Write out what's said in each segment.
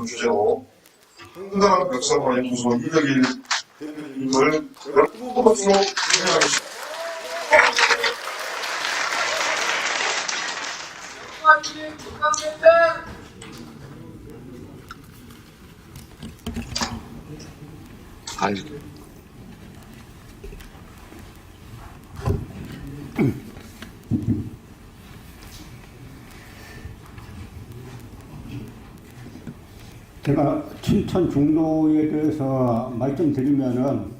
주제로 황당한 역사와 연구소 이덕일 대표님을 뜨거운 박수로 환영하겠습니다. 제가 춘천 중도에 대해서 말씀드리면은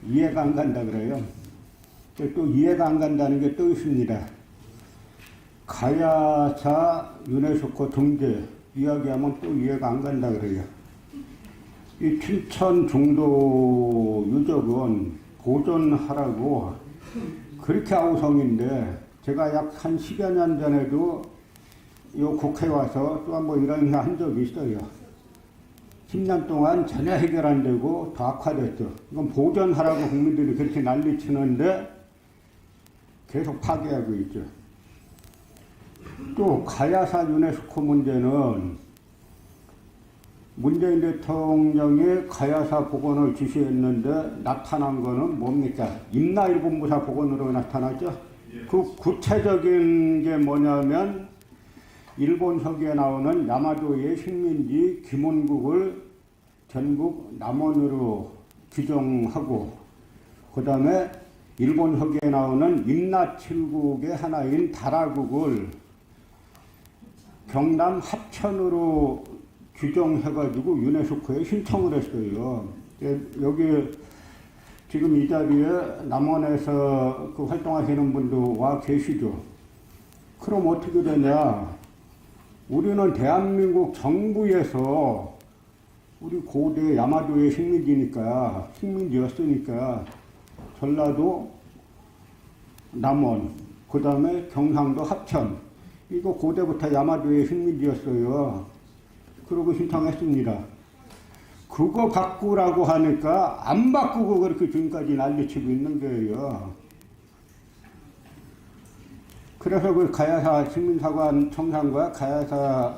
이해가 안 간다 그래요. 또 이해가 안 간다는 게 또 있습니다. 가야사 유네스코 등재 이야기하면 또 이해가 안 간다 그래요. 이 춘천 중도 유적은 보존하라고 그렇게 아우성인데, 제가 약 한 10여 년 전에도 이 국회에 와서 또 한번 이런 한 적이 있어요. 10년 동안 전혀 해결 안 되고 더 악화됐죠. 이건 보존하라고 국민들이 그렇게 난리치는데 계속 파괴하고 있죠. 또 가야사 유네스코 문제는 문재인 대통령이 가야사 복원을 지시했는데 나타난 거는 뭡니까? 임나일본부사 복원으로 나타났죠. 그 구체적인 게 뭐냐면 일본 서기에 나오는 야마도의 식민지 김원국을 전국 남원으로 규정하고, 그 다음에 일본 서기에 나오는 임나칠국의 하나인 다라국을 경남 합천으로 규정해가지고 유네스코에 신청을 했어요. 여기 지금 이 자리에 남원에서 그 활동하시는 분도 와 계시죠. 그럼 어떻게 되냐? 우리는 대한민국 정부에서 우리 고대 야마도의 식민지였으니까 전라도, 남원, 그 다음에 경상도 합천, 이거 고대부터 야마도의 식민지였어요. 그러고 신청했습니다. 그거 바꾸라고 하니까 안 바꾸고 그렇게 지금까지 난리치고 있는 거예요. 그래서 그 가야사 식민사관 청산과 가야사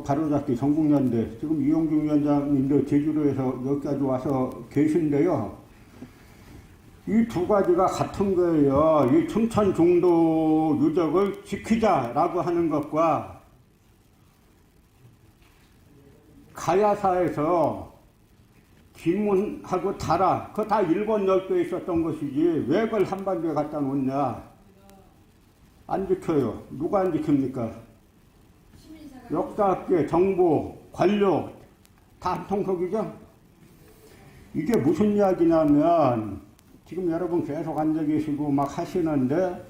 바로잡기 전국연대, 지금 이용중 위원장님도 제주도에서 여기까지 와서 계신데요. 이 두 가지가 같은 거예요. 이 춘천 중도 유적을 지키자라고 하는 것과 가야사에서 김문하고 다라, 그거 다 일본 열도에 있었던 것이지 왜 그걸 한반도에 갖다 놓냐? 안 지켜요. 누가 안 지킵니까? 역사학계, 정보, 관료 다 한 통속이죠? 이게 무슨 이야기냐면, 지금 여러분 계속 앉아 계시고 막 하시는데,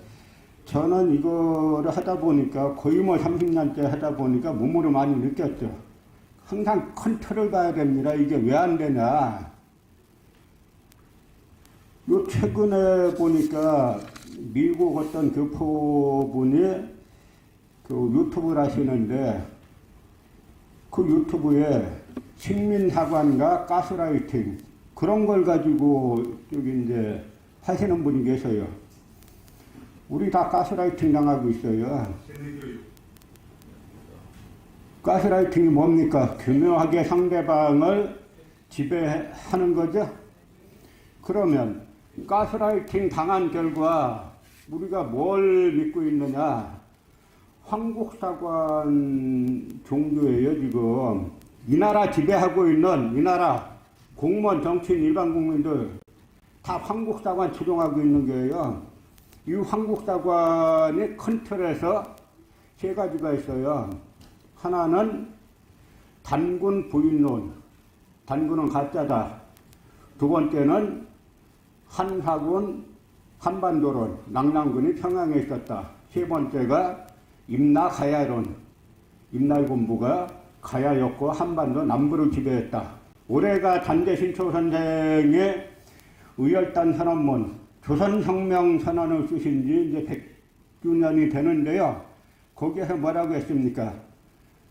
저는 이거를 하다 보니까 거의 30년째 하다 보니까 몸으로 많이 느꼈죠. 항상 큰 틀을 봐야 됩니다. 이게 왜 안 되냐? 요 최근에 보니까 미국 어떤 교포분이 그 유튜브를 하시는데, 그 유튜브에 식민사관과 가스라이팅 그런 걸 가지고 저기 이제 하시는 분이 계세요. 우리 다 가스라이팅 당하고 있어요. 가스라이팅이 뭡니까? 교묘하게 상대방을 지배하는 거죠. 그러면 가스라이팅 당한 결과 우리가 뭘 믿고 있느냐? 황국사관 종교예요. 지금 이 나라 지배하고 있는 이 나라 공무원, 정치인, 일반 국민들 다 황국사관 추종하고 있는 거예요. 이 황국사관이 큰 틀에서 세 가지가 있어요. 하나는 단군 부인론, 단군은 가짜다. 두 번째는 한사군 한반도론, 낙랑군이 평양에 있었다. 세 번째가 임나가야론, 임나일본부가 가야였고 한반도 남부를 지배했다. 올해가 단재신초 선생의 의열단 선언문, 조선혁명 선언을 쓰신 지 이제 100주년이 되는데요. 거기에서 뭐라고 했습니까?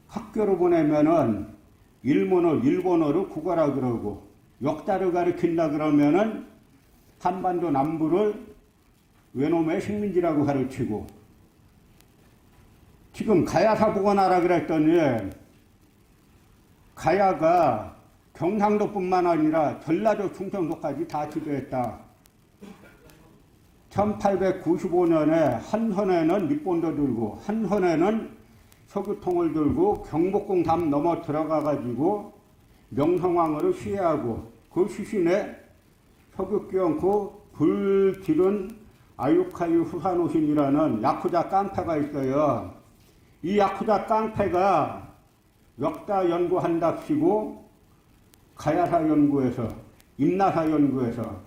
학교로 보내면은 일본어로 국어라 그러고, 역사를 가르친다 그러면은 한반도 남부를 외놈의 식민지라고 가르치고, 지금 가야사 복원하라 그랬더니 가야가 경상도뿐만 아니라 전라도 충청도까지 다 지배했다. 1895년에 한 손에는日本도 들고 한 손에는 서구통을 들고 경복궁 담 넘어 들어가가지고 명성황후를 시해하고 그 시신에 석유 끼얹고 불 지른 아유카유 후사노신이라는 야쿠자 깡패가 있어요. 이 야쿠자 깡패가 역사 연구한답시고 가야사 연구에서 임나사 연구에서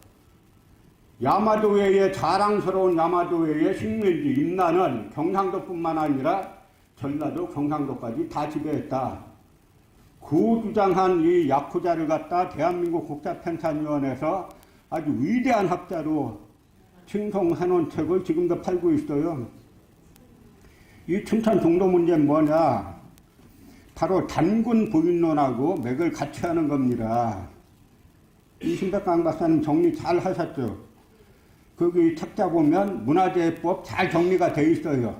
야마도회의 자랑스러운 야마도회의 식민지 임나는 경상도뿐만 아니라 전라도 경상도까지 다 지배했다. 그 주장한 이 야쿠자를 갖다 대한민국 국사편찬위원회에서 아주 위대한 학자로 칭송해놓은 책을 지금도 팔고 있어요. 이 춘천 종도 문제는 뭐냐? 바로 단군 부인론하고 맥을 같이 하는 겁니다. 이 신백강 박사님 정리 잘 하셨죠? 거기 책자 보면 문화재법 잘 정리가 돼 있어요.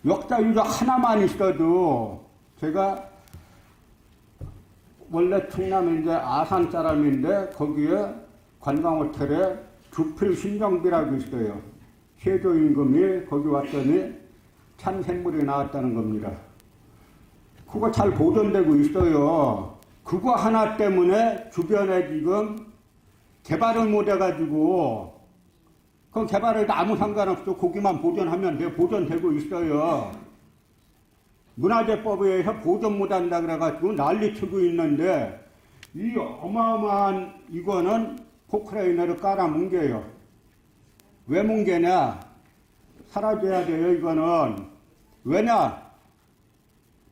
역사 유적 하나만 있어도 제가 원래 충남 이제 아산 사람인데 거기에 관광호텔에 주필 신정비라고 있어요. 세조 임금이 거기 왔더니 참샘물이 나왔다는 겁니다. 그거 잘 보존되고 있어요. 그거 하나 때문에 주변에 지금 개발을 못 해가지고 그럼 개발에도 아무 상관없어. 거기만 보존하면 돼. 보존되고 있어요. 문화재법에 의해서 보존 못한다 그래가지고 난리치고 있는데 이 어마어마한 이거는 포크레인으로 깔아 뭉개요. 왜 뭉개냐? 사라져야 돼요. 이거는 왜냐?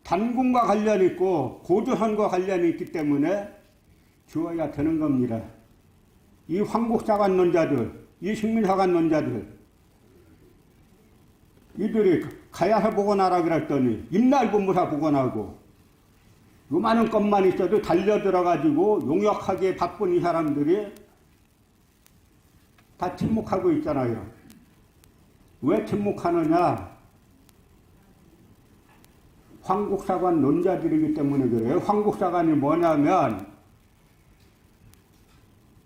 단군과 관련이 있고 고조선과 관련이 있기 때문에 지워야 되는 겁니다. 이 황국사관론자들, 이 식민사관론자들, 이들이 가야사 복원하라 그랬더니 임날본무사 복원하고 요만한 것만 있어도 달려들어가지고 용역하기에 바쁜 이 사람들이 다 침묵하고 있잖아요. 왜 침묵하느냐? 황국사관 논자들이기 때문에 그래요. 황국사관이 뭐냐면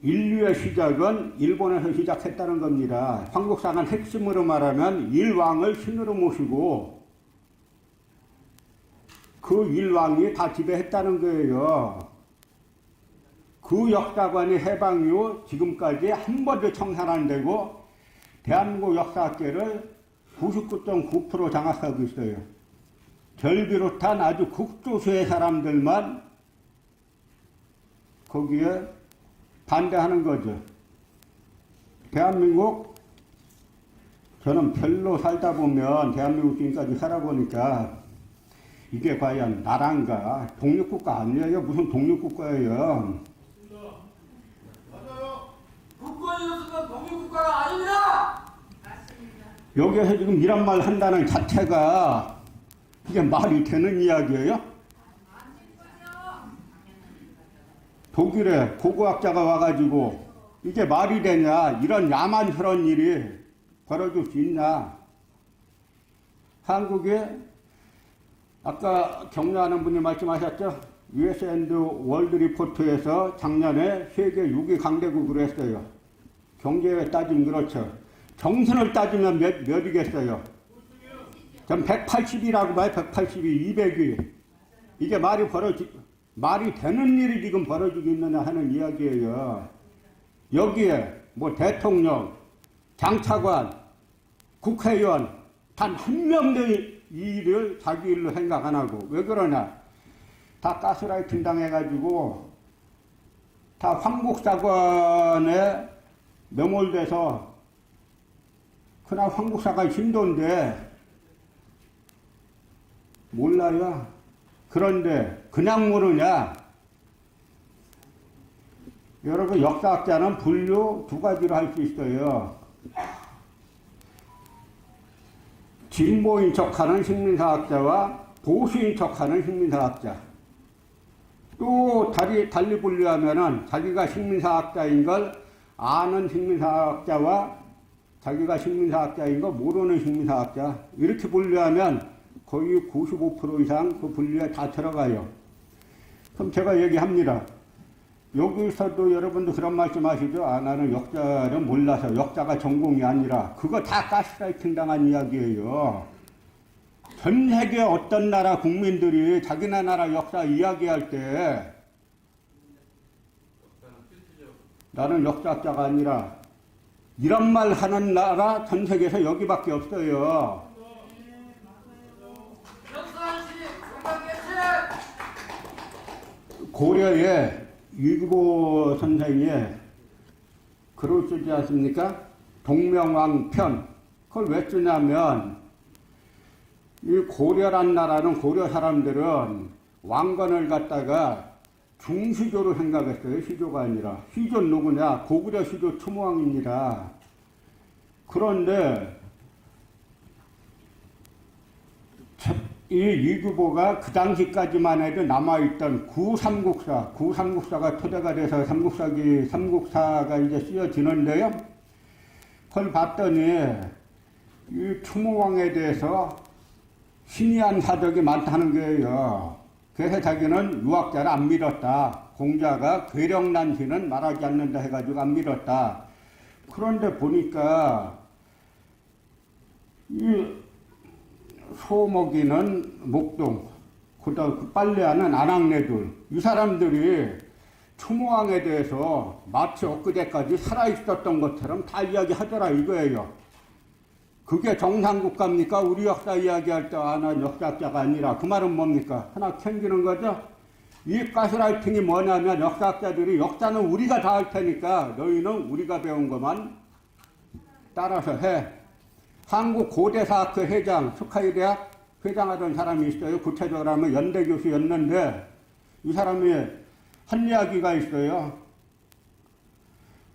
인류의 시작은 일본에서 시작했다는 겁니다. 황국사관 핵심으로 말하면 일왕을 신으로 모시고 그 일왕이 다 지배했다는 거예요. 그 역사관이 해방 이후 지금까지 한 번도 청산 안 되고 대한민국 역사학계를 99.9% 장악하고 있어요. 절 비롯한 아주 극소수의 사람들만 거기에 반대하는 거죠. 대한민국, 저는 별로 살다 보면 대한민국 지금까지 살아보니까 이게 과연 나라인가? 독립국가 아니에요. 무슨 독립국가예요? 맞아요. 국권이었으면 독립국가가 아닙니다. 여기에서 지금 이런 말 한다는 자체가 이게 말이 되는 이야기예요? 독일에 고고학자가 와가지고 이게 말이 되냐, 이런 야만스러운 일이 벌어질 수 있냐. 한국에 아까 격려하는 분이 말씀하셨죠? US 월드 리포트에서 작년에 세계 6위 강대국으로 했어요. 경제에 따지면 그렇죠. 정신을 따지면 몇이겠어요? 전 180이라고 봐요. 182, 200이. 이게 말이 되는 일이 지금 벌어지고 있느냐 하는 이야기예요. 여기에 뭐 대통령, 장차관, 국회의원 단 한 명도 이 일을 자기 일로 생각 안 하고. 왜 그러냐? 다 가스라이팅 당해가지고 다 황국사관에 매몰돼서 그날 황국사관 신도인데 몰라요. 그런데 그냥 모르냐? 여러분 역사학자는 분류 두 가지로 할 수 있어요. 진보인 척하는 식민사학자와 보수인 척하는 식민사학자. 또 달리 분류하면은 자기가 식민사학자인 걸 아는 식민사학자와 자기가 식민사학자인 거 모르는 식민사학자. 이렇게 분류하면 거의 95% 이상 그 분류에 다 들어가요. 그럼 제가 얘기합니다. 여기서도 여러분도 그런 말씀 하시죠? 아, 나는 역사를 몰라서 역사가 전공이 아니라. 그거 다 가스라이팅 당한 이야기예요. 전 세계 어떤 나라 국민들이 자기네 나라 역사 이야기할 때 나는 역사학자가 아니라 이런 말 하는 나라 전 세계에서 여기밖에 없어요. 고려에 이규보 선생이 글을 쓰지 않습니까? 동명왕편. 그걸 왜 쓰냐면 이 고려란 나라는 고려 사람들은 왕건을 갖다가 중시조로 생각했어요. 시조가 아니라. 시조는 누구냐? 고구려 시조 추모왕입니다. 그런데 이 이규보가 그 당시까지만 해도 남아있던 구삼국사가 토대가 돼서 삼국사가 이제 쓰여지는데요. 그걸 봤더니 이 추모왕에 대해서 신의한 사적이 많다는 거예요. 그래서 자기는 유학자를 안 믿었다. 공자가 괴력난시는 말하지 않는다 해가지고 안 믿었다. 그런데 보니까 이 소먹이는 목동, 그 빨래하는 아낙네들, 이 사람들이 추모왕에 대해서 마치 엊그제까지 살아있었던 것처럼 다 이야기하더라 이거예요. 그게 정상국가입니까? 우리 역사 이야기할 때 난 역사학자가 아니라 그 말은 뭡니까? 하나 챙기는 거죠? 이 가스라이팅이 뭐냐면 역사학자들이 역사는 우리가 다 할 테니까 너희는 우리가 배운 것만 따라서 해. 한국 고대사학회 회장, 스카이대학 회장하던 사람이 있어요. 구체적으로 하면 연대 교수였는데 이 사람이 한 이야기가 있어요.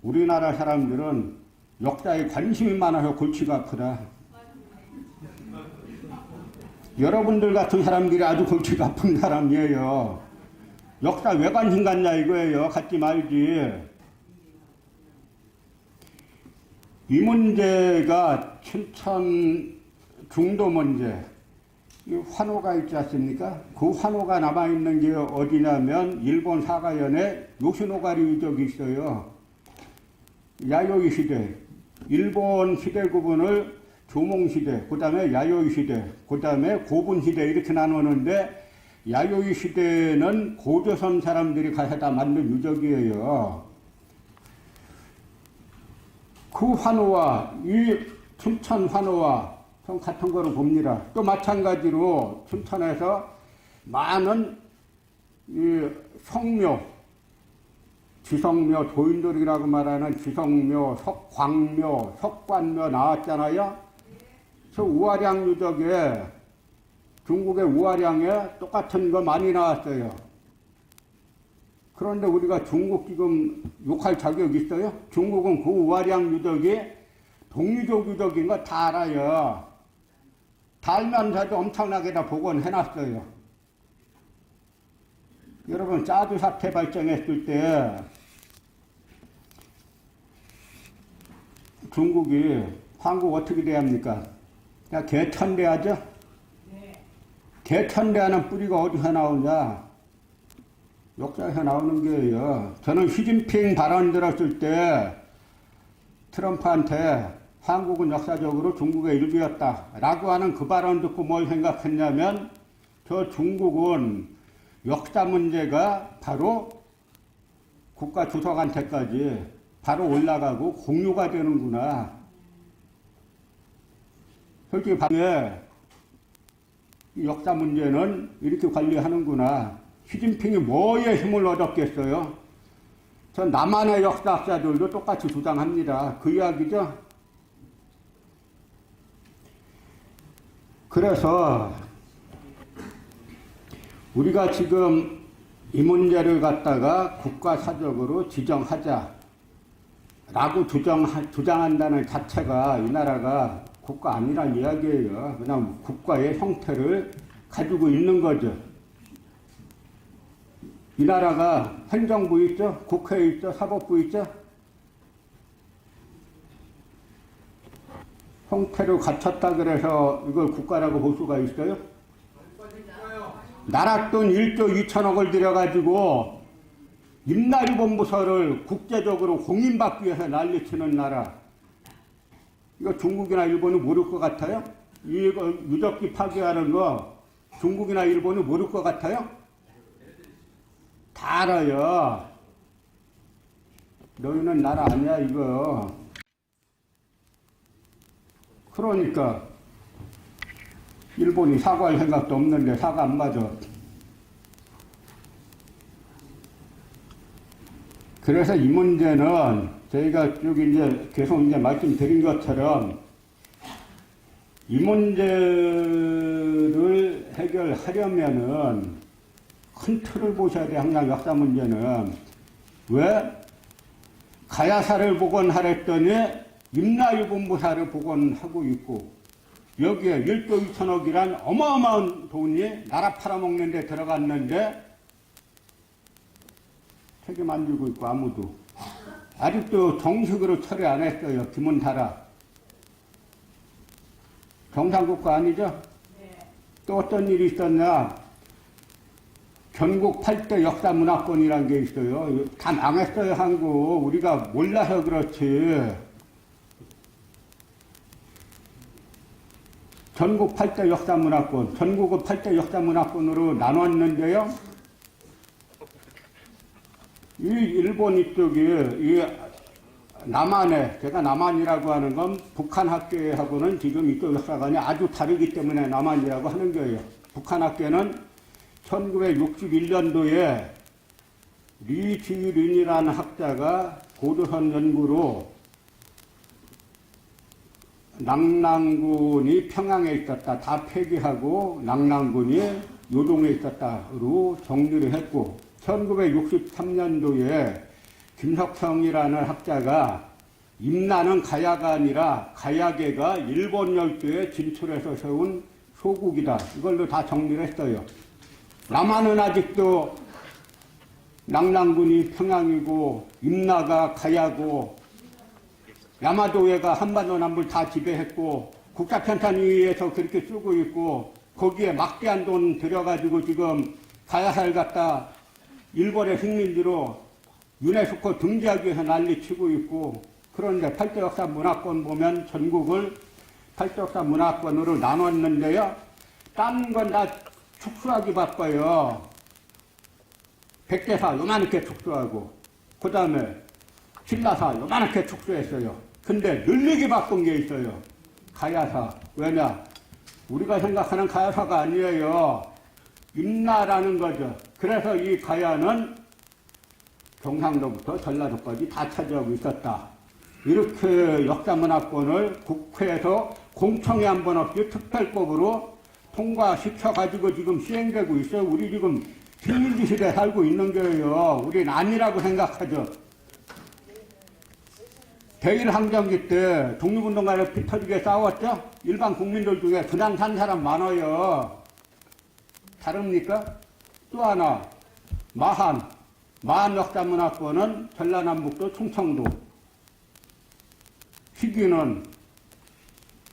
우리나라 사람들은 역사에 관심이 많아서 골치가 아프다. 여러분들 같은 사람들이 아주 골치가 아픈 사람이에요. 역사 왜 관심 갖냐 이거예요. 갖지 말지. 이 문제가 춘천 중도 문제, 이 환호가 있지 않습니까? 그 환호가 남아있는 게 어디냐면 일본 사가현에 요시노가리 유적이 있어요. 야요이 시대, 일본 시대 구분을 조몽시대, 그 다음에 야요이 시대, 그 다음에 고분시대 이렇게 나누는데 야요이 시대는 고조선 사람들이 가져다 만든 유적이에요. 그 환호와 이 춘천 환호와 좀 같은 거로 봅니다. 또 마찬가지로 춘천에서 많은 이 성묘, 지성묘, 도인돌이라고 말하는 지성묘, 석광묘, 석관묘 나왔잖아요. 저 우화량 유적에, 중국의 우화량에 똑같은 거 많이 나왔어요. 그런데 우리가 중국 지금 욕할 자격이 있어요? 중국은 그 우화량 유적이 동유적 유적인 거 다 알아요. 다 알면서도 엄청나게 다 복원해놨어요. 여러분, 짜두 사태 발생했을 때 중국이 한국 어떻게 대합니까? 그냥 개천대하죠? 개천대하는 뿌리가 어디서 나오냐? 역사에서 나오는 거예요. 저는 시진핑 발언 들었을 때 트럼프한테 한국은 역사적으로 중국의 일부였다 라고 하는 그 발언 듣고 뭘 생각했냐면 저 중국은 역사 문제가 바로 국가 주석한테까지 바로 올라가고 공유가 되는구나. 솔직히 밤에 역사 문제는 이렇게 관리하는구나. 시진핑이 뭐에 힘을 얻었겠어요? 전 남한의 역사학자들도 똑같이 주장합니다. 그 이야기죠. 그래서 우리가 지금 이 문제를 갖다가 국가사적으로 지정하자 라고 주장한다는 자체가 이 나라가 국가 아니란 이야기예요. 그냥 국가의 형태를 가지고 있는 거죠. 이 나라가 행정부 있죠? 국회 있죠? 사법부 있죠? 형태를 갖췄다 그래서 이걸 국가라고 볼 수가 있어요? 나라 돈 1조 2천억을 들여가지고 임나리본부서를 국제적으로 공인받기 위해서 난리치는 나라. 이거 중국이나 일본이 모를 것 같아요? 이거 유적지 파괴하는 거 중국이나 일본이 모를 것 같아요? 다 알아요. 너희는 나라 아니야 이거. 그러니까 일본이 사과할 생각도 없는데 사과 안 맞아. 그래서 이 문제는 저희가 쭉 이제 계속 이제 말씀드린 것처럼 이 문제를 해결하려면은 큰 틀을 보셔야 돼. 항상 역사 문제는. 왜? 가야사를 복원하랬더니 임나리본부사를 복원하고 있고 여기에 1조 2천억이란 어마어마한 돈이 나라 팔아먹는 데 들어갔는데 책임 안 지고 있고 아무도. 아직도 정식으로 처리 안 했어요. 김은타라. 정상국가 아니죠? 또 어떤 일이 있었냐. 전국 8대 역사문화권이라는 게 있어요. 다 망했어요, 한국. 우리가 몰라서 그렇지. 전국 8대 역사문화권, 전국을 8대 역사문화권으로 나눴는데요. 이 일본 이쪽이, 이 남한에, 제가 남한이라고 하는 건 북한 학계하고는 지금 이쪽 역사관이 아주 다르기 때문에 남한이라고 하는 거예요. 북한 학계는 1961년도에 리지린이라는 학자가 고조선 연구로 낙랑군이 평양에 있었다. 다 폐기하고 낙랑군이 요동에 있었다로 정리를 했고 1963년도에 김석성이라는 학자가 임나는 가야가 아니라 가야계가 일본 열도에 진출해서 세운 소국이다. 이걸로 다 정리를 했어요. 남한은 아직도 낙랑군이 평양이고 임나가 가야고 야마도해가 한반도 남부를 다 지배했고 국가편찬위에서 그렇게 쓰고 있고 거기에 막대한 돈 들여가지고 지금 가야사를 갖다 일본의 식민지로 유네스코 등재하기 위해서 난리치고 있고 그런데 8대 역사 문화권 보면 전국을 8대 역사 문화권으로 나눴는데요. 딴 건 다 축소하기 바빠요. 백대사 요만하게 축소하고 그 다음에 신라사 요만하게 축소했어요. 근데 늘리기 바쁜 게 있어요. 가야사. 왜냐? 우리가 생각하는 가야사가 아니에요. 임나라는 거죠. 그래서 이 가야는 경상도부터 전라도까지 다 차지하고 있었다. 이렇게 역사문화권을 국회에서 공청회 한 번 없이 특별법으로 통과시켜가지고 지금 시행되고 있어요. 우리 지금 식민지 시대에 살고 있는 거예요. 우리는 아니라고 생각하죠. 대일항쟁기 때 독립운동가를 피 터지게 싸웠죠? 일반 국민들 중에 그냥 산 사람 많아요. 다릅니까? 또 하나, 마한 역사문화권은 전라남북도 충청도. 시기는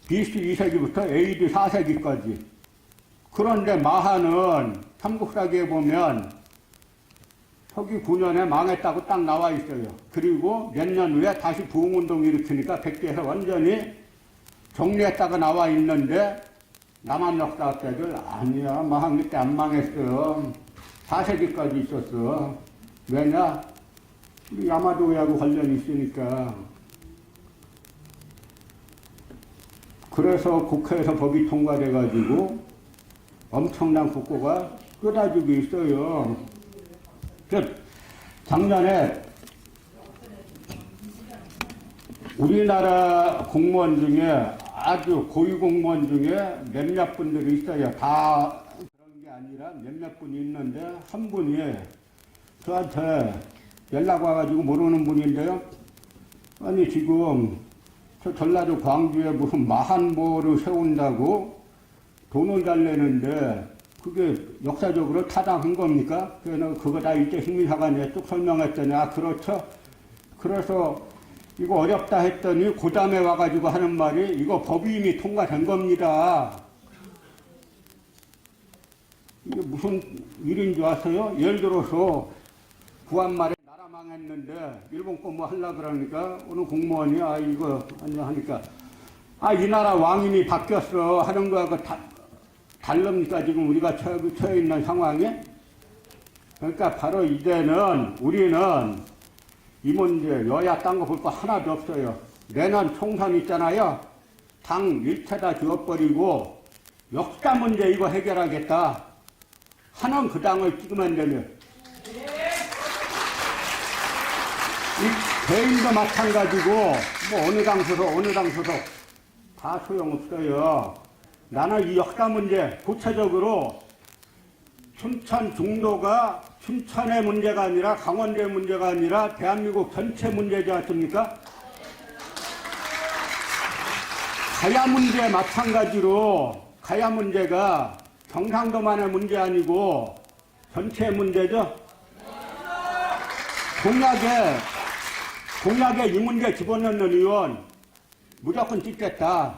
BC 2세기부터 AD 4세기까지. 그런데 마한은 삼국사기에 보면 서기 9년에 망했다고 딱 나와 있어요. 그리고 몇 년 후에 다시 부흥운동 일으키니까 백제에서 완전히 정리했다가 나와 있는데 남한 역사학자들 아니야. 마한 그때 안 망했어. 4세기까지 있었어. 왜냐? 우리 야마도해하고 관련이 있으니까. 그래서 국회에서 법이 통과돼가지고 엄청난 국고가 쏟아지고 있어요. 작년에 우리나라 공무원 중에 아주 고위 공무원 중에 몇몇 분들이 있어요. 다 그런 게 아니라 몇몇 분이 있는데 한 분이 저한테 연락 와가지고 모르는 분인데요. 아니 지금 저 전라도 광주에 무슨 마한보를 세운다고 돈을 달래는데 그게 역사적으로 타당한 겁니까? 그래서 그거 다 이제 식민사관에 쭉 설명했더니 아 그렇죠. 그래서 이거 어렵다 했더니 그 다음에 와가지고 하는 말이 이거 법이 이미 통과된 겁니다. 이게 무슨 일인 줄 아세요? 예를 들어서 구한말에 나라 망했는데 일본 거 뭐 하려고 그러니까 어느 공무원이 이거 아니야 하니까 이 나라 왕임이 바뀌었어 하는 거하고 다릅니까 지금 우리가 처해 있는 상황에? 그러니까 바로 이제는 우리는 이 문제 여야 딴 거 볼 거 하나도 없어요. 내년 총선 있잖아요. 당 일체다 지워버리고 역사 문제 이거 해결하겠다 하는 그 당을 찍으면 되면 이 개인도 마찬가지고 뭐 어느 당 소속 다 소용없어요. 나는 이 역사 문제 구체적으로 춘천 중도가 춘천의 문제가 아니라 강원도의 문제가 아니라 대한민국 전체 문제지 않습니까? 가야 문제 마찬가지로 가야 문제가 경상도만의 문제 아니고 전체 문제죠. 공약에 이 문제 집어넣는 의원 무조건 찍겠다.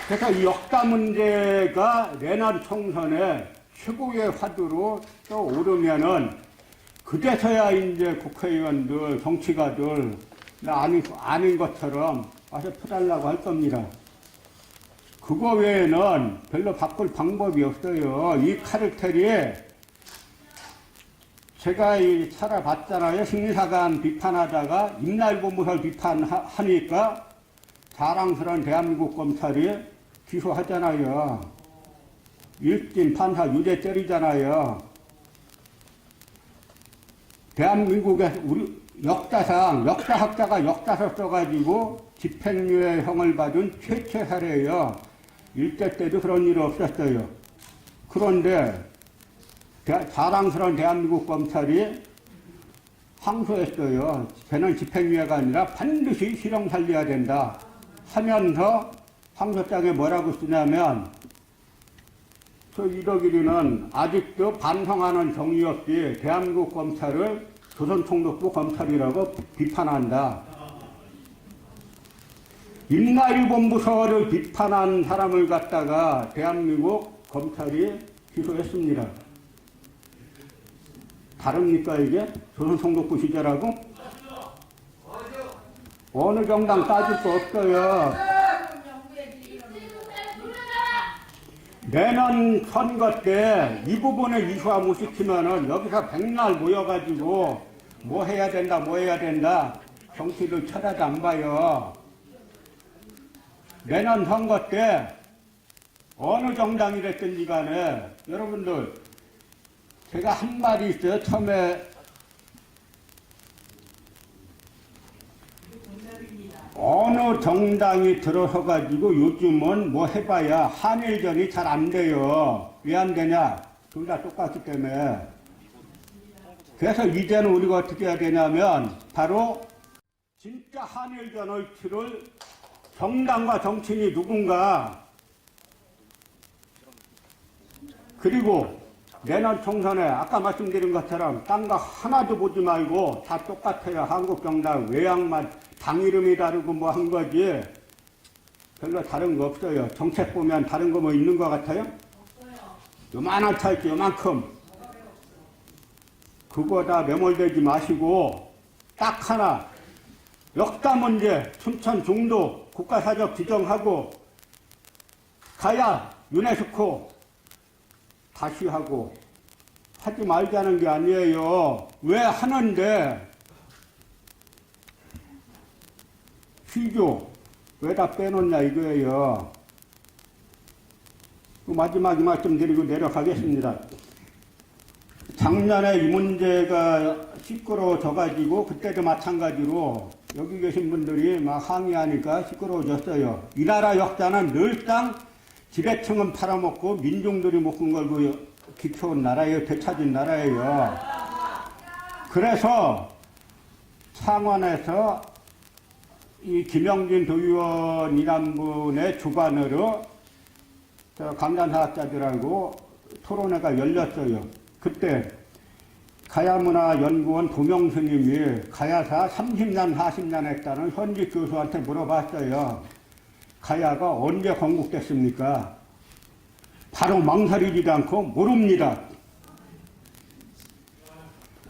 그래서 이 역사 문제가 내년 총선에 최고의 화두로 또 오르면은 그제서야 이제 국회의원들, 정치가들 아닌 것처럼 와서 퍼달라고 할 겁니다. 그거 외에는 별로 바꿀 방법이 없어요. 이 카르텔이 제가 살아봤잖아요. 식리사관 비판하다가 임날본부설 비판하니까 자랑스러운 대한민국 검찰이 기소하잖아요. 일진 판사 유죄 때리잖아요. 대한민국의 우리 역사학자가 역사서 써가지고 집행유예형을 받은 최초 사례예요. 일제 때도 그런 일이 없었어요. 그런데 자랑스러운 대한민국 검찰이 항소했어요. 쟤는 집행유예가 아니라 반드시 실형 살려야 된다 하면서 항소장에 뭐라고 쓰냐면 저 1억 1위는 아직도 반성하는 정의 없이 대한민국 검찰을 조선총독부 검찰이라고 비판한다. 임나일본부서를 비판한 사람을 갖다가 대한민국 검찰이 기소했습니다. 다릅니까 이게? 조선총독부 시절하고? 어느 정당 따질 수 없어요. 내년 선거 때 이 부분을 이슈화 못 시키면은 여기서 백날 모여가지고 뭐 해야 된다 정치를 쳐다도 안 봐요. 내년 선거 때 어느 정당이 됐든지 간에 여러분들 제가 한 말이 있어요. 처음에 어느 정당이 들어서 가지고 요즘은 뭐 해봐야 한일전이 잘 안 돼요. 왜 안 되냐? 둘 다 똑같기 때문에. 그래서 이제는 우리가 어떻게 해야 되냐면 바로 진짜 한일전을 치를 정당과 정치인이 누군가, 그리고 내년 총선에 아까 말씀드린 것처럼 딴 거 하나도 보지 말고 다 똑같아요. 한국정당 외양만 당 이름이 다르고 뭐 한 거지 별로 다른 거 없어요. 정책 보면 다른 거 뭐 있는 것 같아요? 요만한 차이지 요만큼. 그거 다 매몰되지 마시고 딱 하나 역사 문제 춘천 중도 국가사적 지정하고 가야 유네스코 다시 하고 하지 말자는 게 아니에요. 왜 하는데 시조 왜 다 빼놓냐 이거예요. 마지막 말씀드리고 내려가겠습니다. 작년에 이 문제가 시끄러워져가지고 그때도 마찬가지로 여기 계신 분들이 막 항의하니까 시끄러워졌어요. 이 나라 역사는 늘상 지배층은 팔아먹고 민중들이 목숨 걸고 지켜온 나라예요. 되찾은 나라예요. 그래서 창원에서 이 김영진 도의원이란 분의 주관으로 강단사학자들하고 토론회가 열렸어요. 그때 가야문화연구원 도명스님이 가야사 30년 40년 했다는 현직 교수한테 물어봤어요. 가야가 언제 건국됐습니까? 바로 망설이지도 않고 모릅니다.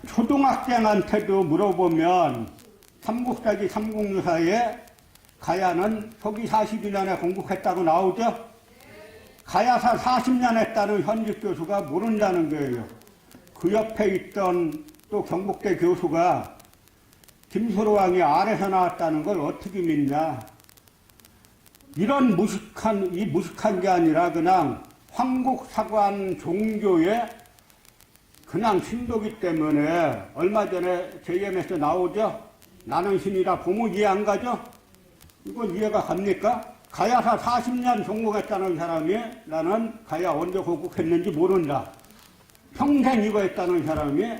초등학생한테도 물어보면 삼국사기 삼국유사에 가야는 서기 42년에 건국했다고 나오죠? 가야사 40년 했다는 현직 교수가 모른다는 거예요. 그 옆에 있던 또 경북대 교수가 김소로왕이 아래서 나왔다는 걸 어떻게 믿냐. 이런 무식한 게 아니라 그냥 황국사관 종교의 그냥 신도기 때문에 얼마 전에 JM에서 나오죠? 나는 신이라 보면 이해 안 가죠? 이건 이해가 갑니까? 가야사 40년 종국했다는 사람이 나는 가야 언제 건국했는지 모른다. 평생 이거 했다는 사람이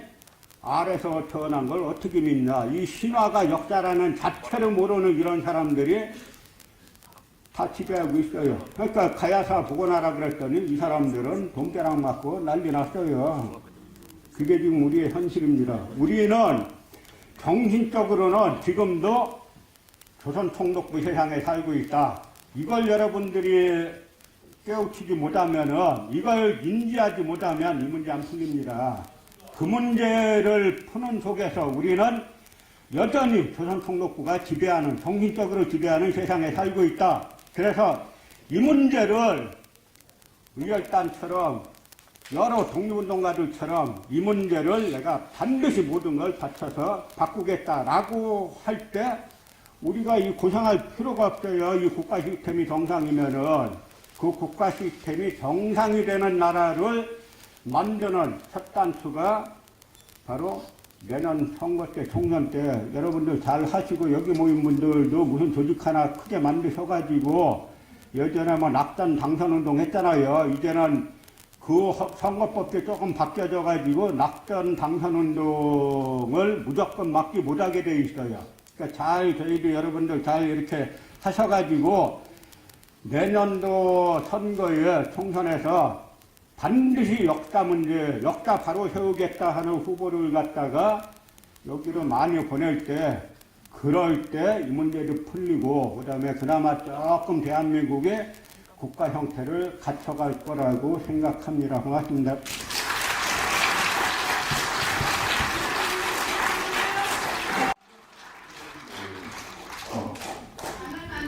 아래서 태어난 걸 어떻게 믿나. 이 신화가 역사라는 자체를 모르는 이런 사람들이 다 지배하고 있어요. 그러니까 가야사 복원하라 그랬더니 이 사람들은 돈벼락 맞고 난리 났어요. 그게 지금 우리의 현실입니다. 우리는 정신적으로는 지금도 조선통독부 세상에 살고 있다. 이걸 여러분들이 깨우치지 못하면은, 이걸 인지하지 못하면 이 문제 안 풀립니다. 그 문제를 푸는 속에서 우리는 여전히 조선통독부가 지배하는, 정신적으로 지배하는 세상에 살고 있다. 그래서 이 문제를 의열단처럼 여러 독립운동가들처럼 이 문제를 내가 반드시 모든 걸 바쳐서 바꾸겠다라고 할 때 우리가 이 고생할 필요가 없어요. 이 국가 시스템이 정상이면은 그 국가 시스템이 정상이 되는 나라를 만드는 첫 단추가 바로 내년 선거 때, 총선 때 여러분들 잘 하시고 여기 모인 분들도 무슨 조직 하나 크게 만드셔가지고 예전에 뭐 낙선 당선운동 했잖아요. 이제는 그 선거법도 조금 바뀌어져가지고 낙선 당선운동을 무조건 막지 못하게 돼 있어요. 그러니까 잘 저희도 여러분들 잘 이렇게 하셔가지고 내년도 선거에 총선에서 반드시 역사 문제, 역사 바로 세우겠다 하는 후보를 갖다가 여기로 많이 보낼 때, 그럴 때 이 문제도 풀리고, 그 다음에 그나마 조금 대한민국의 국가 형태를 갖춰갈 거라고 생각합니다. 고맙습니다.